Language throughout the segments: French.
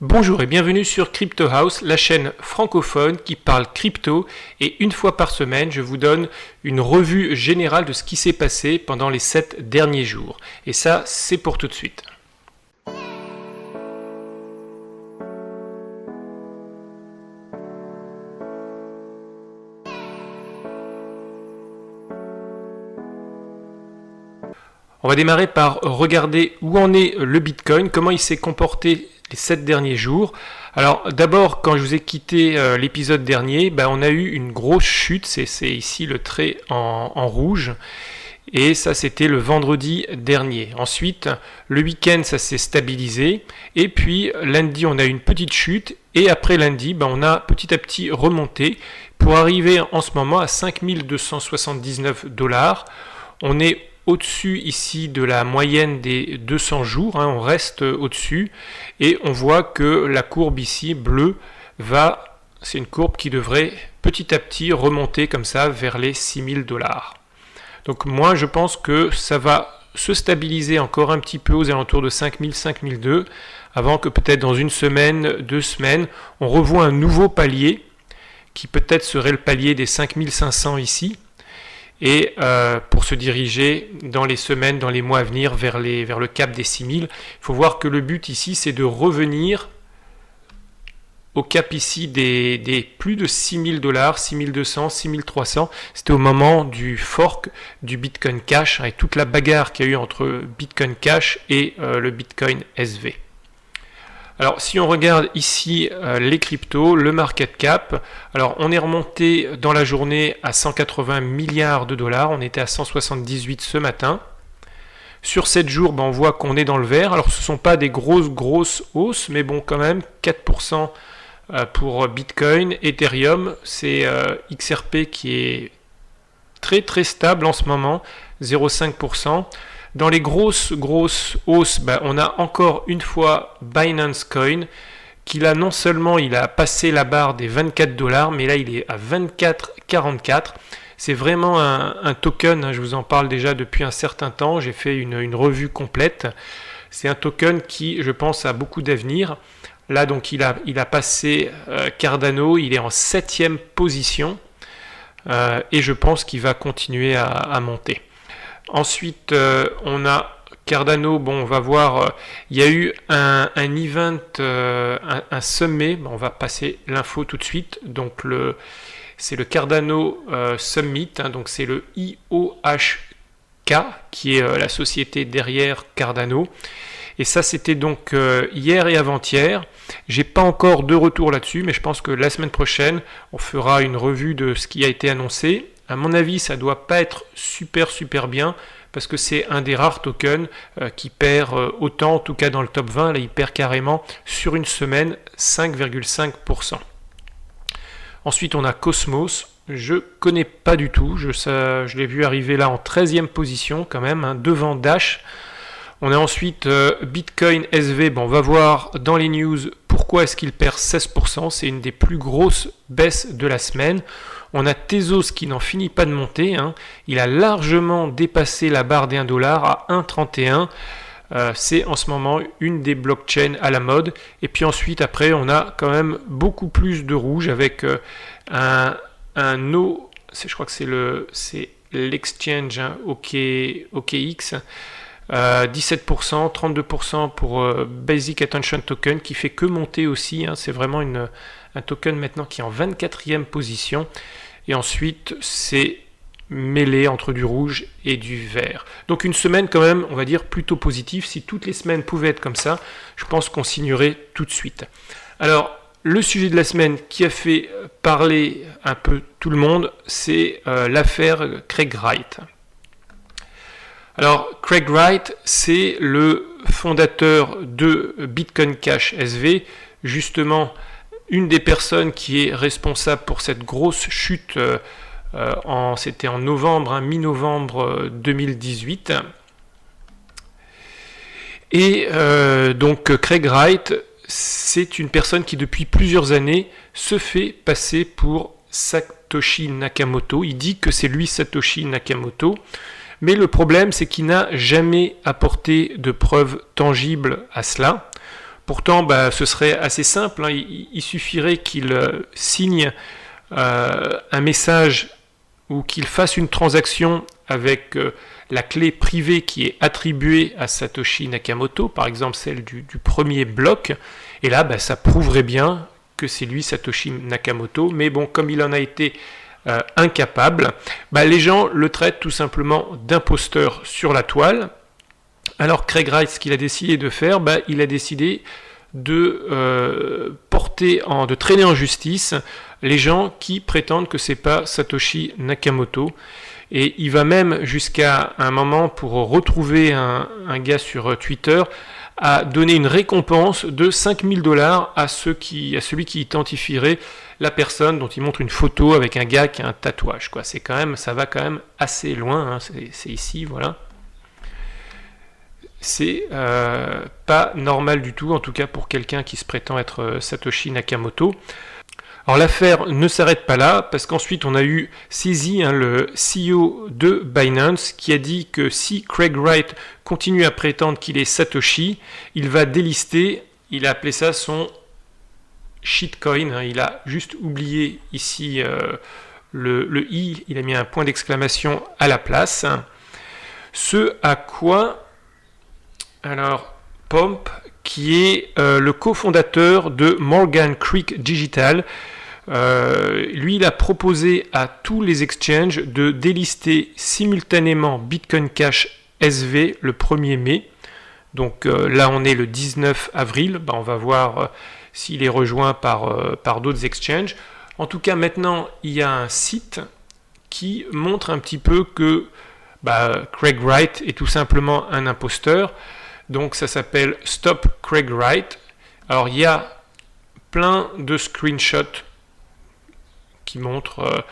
Bonjour et bienvenue sur Crypto House, la chaîne francophone qui parle crypto, et une fois par semaine je vous donne une revue générale de ce qui s'est passé pendant les 7 derniers jours. Et ça, c'est pour tout de suite. On va démarrer par regarder où en est le Bitcoin, comment il s'est comporté les 7 derniers jours. Alors d'abord, quand je vous ai quitté l'épisode dernier, on a eu une grosse chute, c'est ici le trait en rouge, et ça c'était le vendredi dernier. Ensuite, le week-end ça s'est stabilisé, et puis lundi on a eu une petite chute, et après lundi on a petit à petit remonté pour arriver en ce moment à 5279 $. On est au-dessus ici de la moyenne des 200 jours, on reste au-dessus et on voit que la courbe ici bleue c'est une courbe qui devrait petit à petit remonter comme ça vers les 6000 $. Donc moi je pense que ça va se stabiliser encore un petit peu aux alentours de 5000, 5002 avant que peut-être dans une semaine, 2 semaines, on revoit un nouveau palier qui peut-être serait le palier des 5500 ici. Et pour se diriger dans les semaines, dans les mois à venir vers le cap des 6000, il faut voir que le but ici c'est de revenir au cap ici des plus de 6000 $, 6200, 6300. C'était au moment du fork du Bitcoin Cash, avec toute la bagarre qu'il y a eu entre Bitcoin Cash et le Bitcoin SV. Alors si on regarde ici les cryptos, le market cap, alors on est remonté dans la journée à 180 milliards de dollars, on était à 178 ce matin. Sur 7 jours, on voit qu'on est dans le vert, alors ce ne sont pas des grosses hausses, mais bon quand même 4% pour Bitcoin, Ethereum, c'est XRP qui est très stable en ce moment, 0,5%. Dans les grosses hausses, on a encore une fois Binance Coin, qui là non seulement il a passé la barre des 24 $, mais là il est à 24,44. C'est vraiment un token, je vous en parle déjà depuis un certain temps, j'ai fait une revue complète. C'est un token qui, je pense, a beaucoup d'avenir. Là donc il a passé Cardano, il est en 7e position, et je pense qu'il va continuer à monter. Ensuite, on a Cardano, on va voir, il y a eu un event, un sommet, on va passer l'info tout de suite, donc c'est le Cardano Summit, donc c'est le IOHK, qui est la société derrière Cardano, et ça c'était donc hier et avant-hier. J'ai pas encore de retour là-dessus, mais je pense que la semaine prochaine, on fera une revue de ce qui a été annoncé. À mon avis, ça ne doit pas être super bien, parce que c'est un des rares tokens qui perd autant, en tout cas dans le top 20, là il perd carrément sur une semaine 5,5%. Ensuite on a Cosmos, je connais pas du tout, je l'ai vu arriver là en 13e position quand même, devant Dash. On a ensuite Bitcoin SV, on va voir dans les news pourquoi est-ce qu'il perd 16%, c'est une des plus grosses baisses de la semaine. On a Tezos qui n'en finit pas de monter, il a largement dépassé la barre des 1 $ à 1,31. C'est en ce moment une des blockchains à la mode. Et puis ensuite, après, on a quand même beaucoup plus de rouge avec je crois que c'est l'exchange OKX. 17%, 32% pour Basic Attention Token qui fait que monter aussi, c'est vraiment un token maintenant qui est en 24e position, et ensuite c'est mêlé entre du rouge et du vert. Donc une semaine quand même, on va dire plutôt positive. Si toutes les semaines pouvaient être comme ça, je pense qu'on signerait tout de suite. Alors le sujet de la semaine qui a fait parler un peu tout le monde, c'est l'affaire Craig Wright. Alors, Craig Wright, c'est le fondateur de Bitcoin Cash SV, justement une des personnes qui est responsable pour cette grosse chute, c'était en novembre, mi-novembre 2018. Et donc Craig Wright, c'est une personne qui depuis plusieurs années se fait passer pour Satoshi Nakamoto. Il dit que c'est lui Satoshi Nakamoto. Mais le problème, c'est qu'il n'a jamais apporté de preuves tangibles à cela. Pourtant, ce serait assez simple, hein. Il suffirait qu'il signe un message ou qu'il fasse une transaction avec la clé privée qui est attribuée à Satoshi Nakamoto, par exemple celle du premier bloc, et là ça prouverait bien que c'est lui Satoshi Nakamoto, mais bon, comme il en a été incapable, les gens le traitent tout simplement d'imposteur sur la toile. Alors Craig Wright, ce qu'il a décidé de faire, il a décidé de traîner en justice les gens qui prétendent que c'est pas Satoshi Nakamoto. Et il va même jusqu'à un moment, pour retrouver un gars sur Twitter, à donner une récompense de 5000 $ à celui qui identifierait la personne dont il montre une photo avec un gars qui a un tatouage, quoi. Ça va quand même assez loin, hein. C'est ici, voilà. C'est pas normal du tout, en tout cas pour quelqu'un qui se prétend être Satoshi Nakamoto. Alors l'affaire ne s'arrête pas là, parce qu'ensuite on a eu CZ, le CEO de Binance, qui a dit que si Craig Wright continue à prétendre qu'il est Satoshi, il va délister. Il a appelé ça son shitcoin, hein. Il a juste oublié ici le i, il a mis un point d'exclamation à la place. Ce à quoi, alors, Pomp, qui est le cofondateur de Morgan Creek Digital, lui, il a proposé à tous les exchanges de délister simultanément Bitcoin Cash SV le 1er mai. Donc là, on est le 19 avril. On va voir s'il est rejoint par d'autres exchanges. En tout cas, maintenant, il y a un site qui montre un petit peu que Craig Wright est tout simplement un imposteur. Donc ça s'appelle Stop Craig Wright. Alors il y a plein de screenshots qui montrent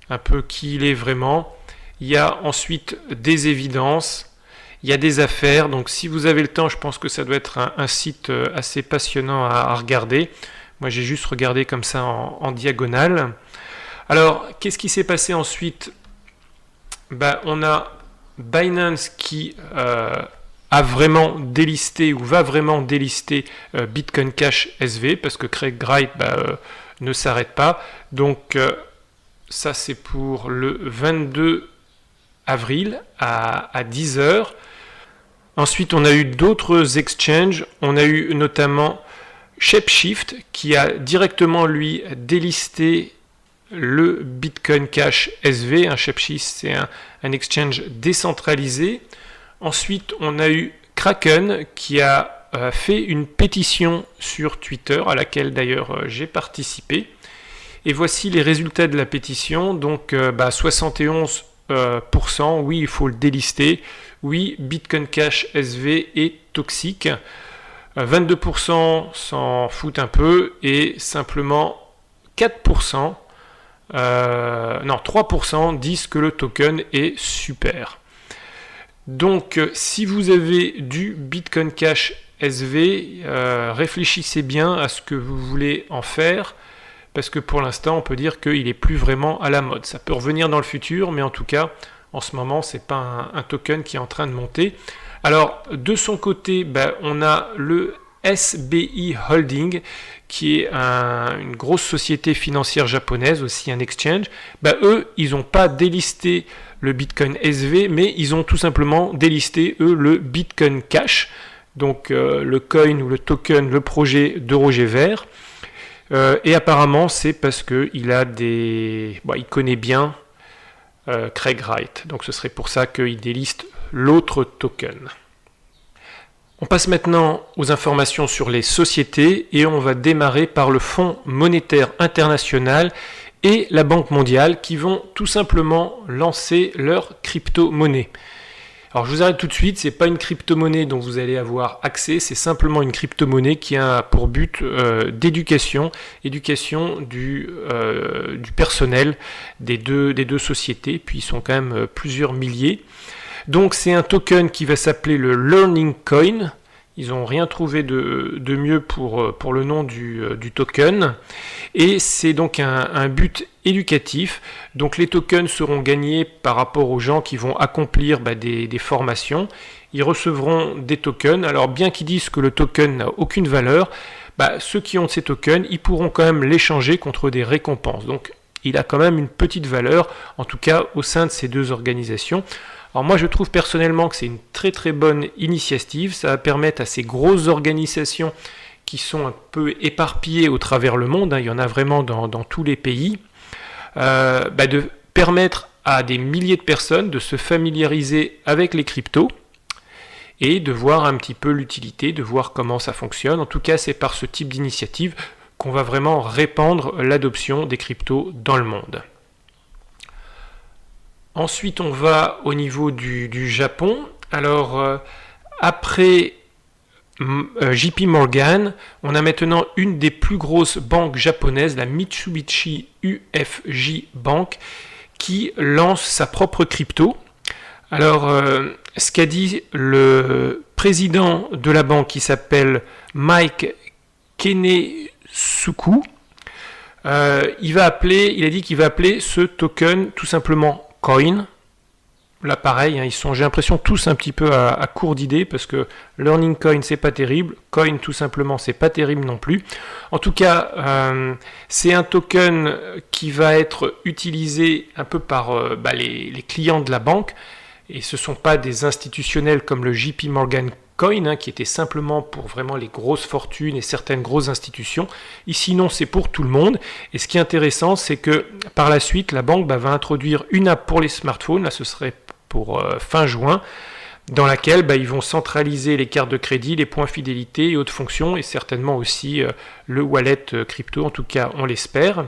un peu qui il est vraiment. Il y a ensuite des évidences, il y a des affaires. Donc si vous avez le temps, je pense que ça doit être un site assez passionnant à regarder. Moi j'ai juste regardé comme ça en diagonale. Alors qu'est-ce qui s'est passé ensuite? On a Binance qui a vraiment délisté ou va vraiment délister Bitcoin Cash SV, parce que Craig Wright ne s'arrête pas. Donc ça c'est pour le 22 avril à 10h. Ensuite on a eu d'autres exchanges. On a eu notamment Shapeshift qui a directement lui délisté le Bitcoin Cash SV. Un Shapeshift, c'est un exchange décentralisé. Ensuite, on a eu Kraken qui a fait une pétition sur Twitter, à laquelle d'ailleurs j'ai participé. Et voici les résultats de la pétition. Donc 71%, oui, il faut le délister. Oui, Bitcoin Cash SV est toxique. 22% s'en foutent un peu. Et simplement 3% disent que le token est super. Donc, si vous avez du Bitcoin Cash SV, réfléchissez bien à ce que vous voulez en faire, parce que pour l'instant, on peut dire qu'il n'est plus vraiment à la mode. Ça peut revenir dans le futur, mais en tout cas, en ce moment, ce n'est pas un token qui est en train de monter. Alors, de son côté, on a le SBI Holding, qui est une grosse société financière japonaise, aussi un exchange. Eux, ils n'ont pas délisté le Bitcoin SV, mais ils ont tout simplement délisté, eux, le Bitcoin Cash, donc le coin ou le token, le projet de Roger Ver. Et apparemment, c'est parce qu'il il connaît bien Craig Wright. Donc ce serait pour ça qu'il déliste l'autre token. On passe maintenant aux informations sur les sociétés et on va démarrer par le Fonds monétaire international et la Banque mondiale qui vont tout simplement lancer leur crypto-monnaie. Alors je vous arrête tout de suite, c'est pas une crypto-monnaie dont vous allez avoir accès, c'est simplement une crypto-monnaie qui a pour but éducation du personnel des deux sociétés, puis ils sont quand même plusieurs milliers. Donc c'est un token qui va s'appeler le Learning Coin. Ils n'ont rien trouvé de mieux pour le nom du token. Et c'est donc un but éducatif. Donc les tokens seront gagnés par rapport aux gens qui vont accomplir des formations. Ils recevront des tokens. Alors bien qu'ils disent que le token n'a aucune valeur, ceux qui ont ces tokens, ils pourront quand même l'échanger contre des récompenses. Donc il a quand même une petite valeur, en tout cas au sein de ces deux organisations. Alors moi je trouve personnellement que c'est une très très bonne initiative. Ça va permettre à ces grosses organisations qui sont un peu éparpillées au travers le monde, il y en a vraiment dans tous les pays, de permettre à des milliers de personnes de se familiariser avec les cryptos et de voir un petit peu l'utilité, de voir comment ça fonctionne. En tout cas, c'est par ce type d'initiative qu'on va vraiment répandre l'adoption des cryptos dans le monde. Ensuite, on va au niveau du Japon. Alors, après JP Morgan, on a maintenant une des plus grosses banques japonaises, la Mitsubishi UFJ Bank, qui lance sa propre crypto. Alors, ce qu'a dit le président de la banque, qui s'appelle Mike Kenesuku, il a dit qu'il va appeler ce token tout simplement Coin. Là pareil, j'ai l'impression tous un petit peu à court d'idées, parce que Learning Coin c'est pas terrible, Coin tout simplement c'est pas terrible non plus. En tout cas, c'est un token qui va être utilisé un peu par les clients de la banque, et ce ne sont pas des institutionnels comme le JP Morgan Coin, qui était simplement pour vraiment les grosses fortunes et certaines grosses institutions. Ici non, c'est pour tout le monde. Et ce qui est intéressant, c'est que par la suite, la banque va introduire une app pour les smartphones, là ce serait pour fin juin, dans laquelle ils vont centraliser les cartes de crédit, les points fidélité et autres fonctions, et certainement aussi le wallet crypto, en tout cas on l'espère.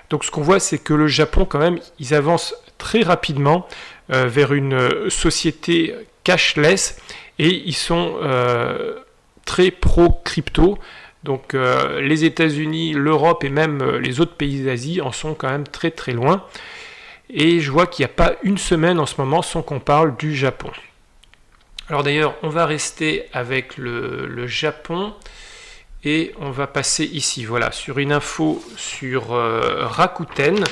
Donc ce qu'on voit, c'est que le Japon quand même, ils avancent très rapidement vers une société cashless, et ils sont très pro-crypto. Donc les États-Unis, l'Europe et même les autres pays d'Asie en sont quand même très très loin. Et je vois qu'il n'y a pas une semaine en ce moment sans qu'on parle du Japon. Alors d'ailleurs, on va rester avec le Japon et on va passer ici, voilà, sur une info sur Rakuten.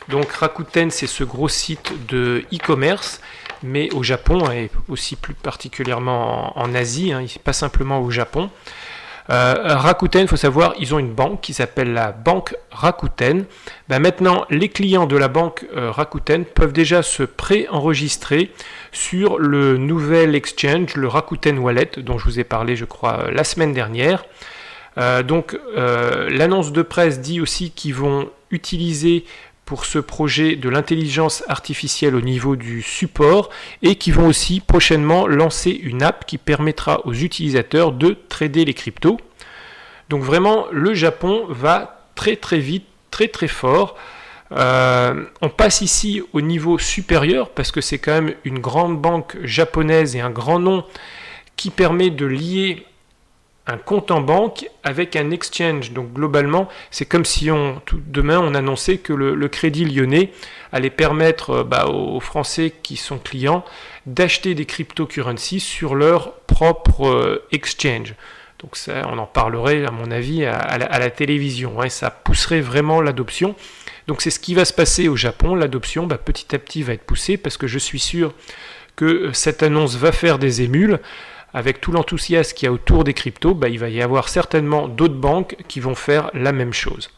Donc Rakuten, c'est ce gros site de e-commerce, mais au Japon et aussi plus particulièrement en Asie, pas simplement au Japon. Rakuten, il faut savoir, ils ont une banque qui s'appelle la banque Rakuten. Maintenant, les clients de la banque Rakuten peuvent déjà se pré-enregistrer sur le nouvel exchange, le Rakuten Wallet, dont je vous ai parlé, je crois, la semaine dernière. L'annonce de presse dit aussi qu'ils vont utiliser pour ce projet de l'intelligence artificielle au niveau du support, et qui vont aussi prochainement lancer une app qui permettra aux utilisateurs de trader les cryptos. Donc vraiment, le Japon va très très vite, très très fort. On passe ici au niveau supérieur, parce que c'est quand même une grande banque japonaise et un grand nom qui permet de lier un compte en banque avec un exchange. Donc globalement, c'est comme si demain on annonçait que le Crédit Lyonnais allait permettre aux Français qui sont clients d'acheter des cryptocurrencies sur leur propre exchange. Donc ça, on en parlerait à mon avis à la télévision, ça pousserait vraiment l'adoption. Donc c'est ce qui va se passer au Japon. L'adoption petit à petit va être poussée, parce que je suis sûr que cette annonce va faire des émules. Avec tout l'enthousiasme qu'il y a autour des cryptos, il va y avoir certainement d'autres banques qui vont faire la même chose.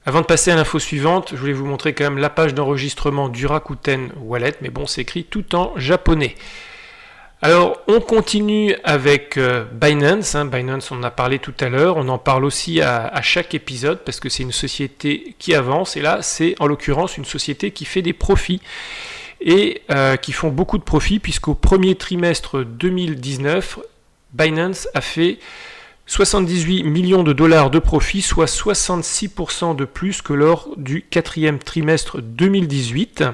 Avant de passer à l'info suivante, je voulais vous montrer quand même la page d'enregistrement du Rakuten Wallet, mais bon, c'est écrit tout en japonais. Alors, on continue avec Binance. Binance, on en a parlé tout à l'heure. On en parle aussi à chaque épisode, parce que c'est une société qui avance. Et là, c'est en l'occurrence une société qui fait des profits. Et qui font beaucoup de profits, puisqu'au premier trimestre 2019, Binance a fait 78 millions de dollars de profits, soit 66% de plus que lors du quatrième trimestre 2018.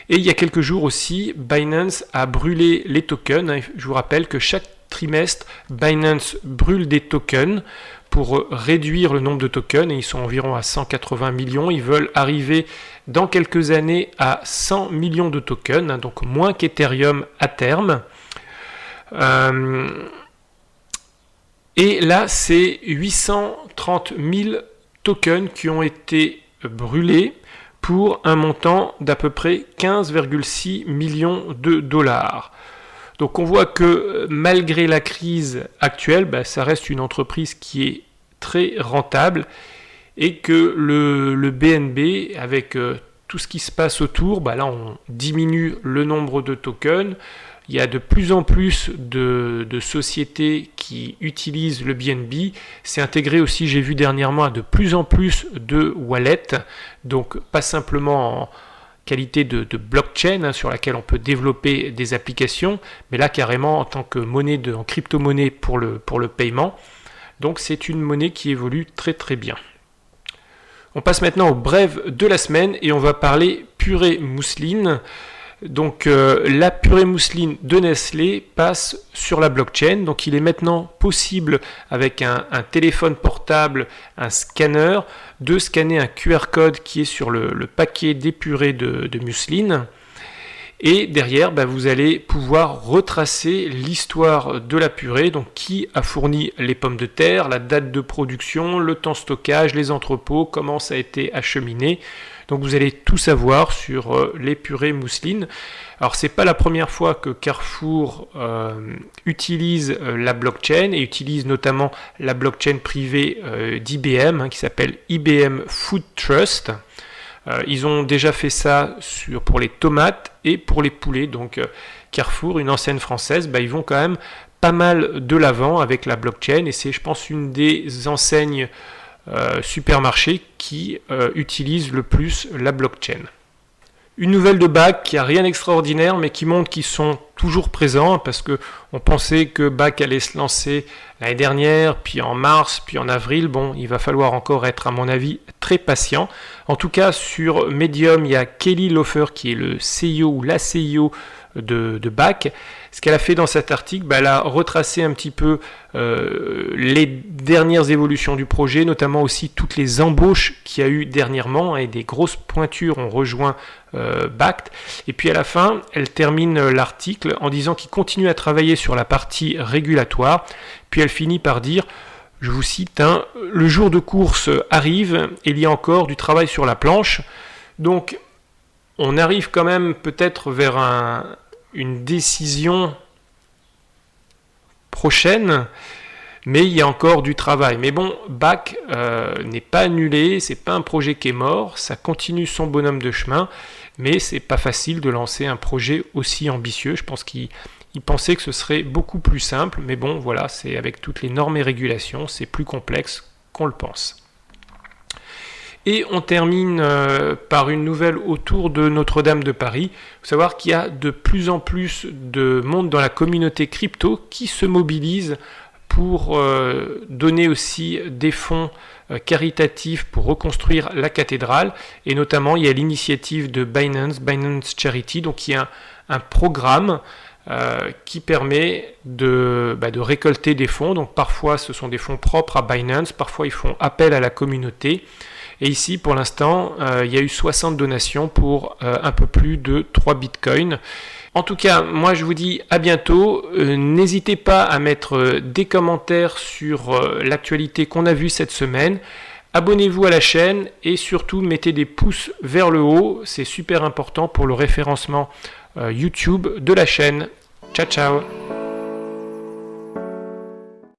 Et il y a quelques jours aussi, Binance a brûlé les tokens. Je vous rappelle que chaque trimestre, Binance brûle des tokens pour réduire le nombre de tokens, et ils sont environ à 180 millions. Ils veulent arriver dans quelques années à 100 millions de tokens, donc moins qu'Ethereum à terme. Et là, c'est 830 000 tokens qui ont été brûlés pour un montant d'à peu près 15,6 millions de dollars. Donc on voit que malgré la crise actuelle, ça reste une entreprise qui est très rentable et que le BNB, avec tout ce qui se passe autour, là on diminue le nombre de tokens. Il y a de plus en plus de sociétés qui utilisent le BNB. C'est intégré aussi, j'ai vu dernièrement, à de plus en plus de wallets. Donc pas simplement en qualité de blockchain sur laquelle on peut développer des applications, mais là carrément en tant que monnaie, en crypto-monnaie pour le paiement. Donc c'est une monnaie qui évolue très très bien. On passe maintenant au brève de la semaine et on va parler purée mousseline. Donc la purée mousseline de Nestlé passe sur la blockchain. Donc il est maintenant possible avec un téléphone portable, un scanner, de scanner un QR code qui est sur le paquet des purées de mousseline. Et derrière, vous allez pouvoir retracer l'histoire de la purée, donc qui a fourni les pommes de terre, la date de production, le temps de stockage, les entrepôts, comment ça a été acheminé. Donc vous allez tout savoir sur les purées mousseline. Alors c'est pas la première fois que Carrefour utilise la blockchain et utilise notamment la blockchain privée d'IBM qui s'appelle IBM Food Trust. Ils ont déjà fait ça pour les tomates et pour les poulets. Donc Carrefour, une enseigne française, ils vont quand même pas mal de l'avant avec la blockchain. Et c'est, je pense, une des enseignes supermarchés qui utilise le plus la blockchain. Une nouvelle de BAC qui a rien d'extraordinaire mais qui montre qu'ils sont toujours présents parce que on pensait que BAC allait se lancer l'année dernière, puis en mars, puis en avril. Il va falloir encore être, à mon avis, très patient. En tout cas, sur Medium, il y a Kelly Loeffler qui est le CEO ou la CEO de BAC. Ce qu'elle a fait dans cet article, elle a retracé un petit peu les dernières évolutions du projet, notamment aussi toutes les embauches qu'il y a eu dernièrement, et des grosses pointures ont rejoint BAC. Et puis à la fin, elle termine l'article en disant qu'il continue à travailler sur la partie régulatoire. Puis elle finit par dire, je vous cite, le jour de course arrive et il y a encore du travail sur la planche. Donc on arrive quand même peut-être vers une décision prochaine, mais il y a encore du travail. Mais bon, BAC n'est pas annulé, c'est pas un projet qui est mort, ça continue son bonhomme de chemin, mais c'est pas facile de lancer un projet aussi ambitieux. Je pense qu'il pensait que ce serait beaucoup plus simple, mais bon, voilà, c'est avec toutes les normes et régulations, c'est plus complexe qu'on le pense. Et on termine par une nouvelle autour de Notre-Dame de Paris. Il faut savoir qu'il y a de plus en plus de monde dans la communauté crypto qui se mobilise pour donner aussi des fonds caritatifs pour reconstruire la cathédrale. Et notamment, il y a l'initiative de Binance Charity, donc il y a un programme qui permet de récolter des fonds. Donc parfois, ce sont des fonds propres à Binance, parfois ils font appel à la communauté. Et ici, pour l'instant, il y a eu 60 donations pour un peu plus de 3 bitcoins. En tout cas, moi je vous dis à bientôt. N'hésitez pas à mettre des commentaires sur l'actualité qu'on a vue cette semaine. Abonnez-vous à la chaîne et surtout mettez des pouces vers le haut. C'est super important pour le référencement YouTube de la chaîne. Ciao, ciao!